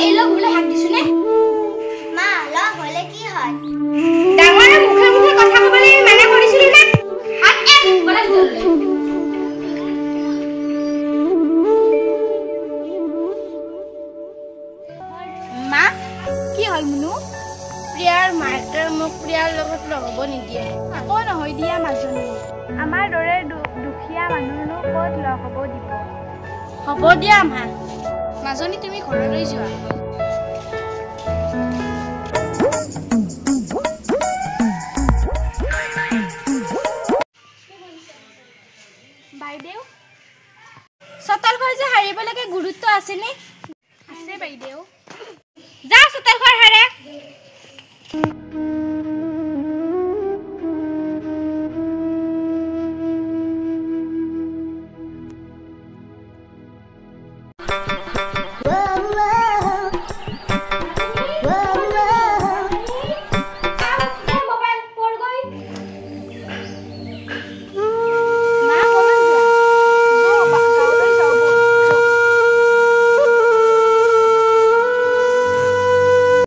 এই লগ বোলে হাক দিছো নে মা লগ হলে কি হয় ডাঙৰে মুখে মুখে কথা কবলৈ মানা কৰিছিলি না হাত এক বলা দিলে মা কি হল মুনু প্ৰিয়াৰ মাকে মোক প্ৰিয়াৰ লগত লগাব নিদিয়ে আকৌ নহয় দিয়া মাজনী আমাৰ দৰে দুখীয়া মানুহনো ক'ত লগাব দিব হ'ব দিয়া মা মাজনী তুমি ঘৰলৈ যোৱা বাইদেউ চতাল ঘৰ যে হাৰিব লাগে গুৰুত্ব আছে নে আছে বাইদেউ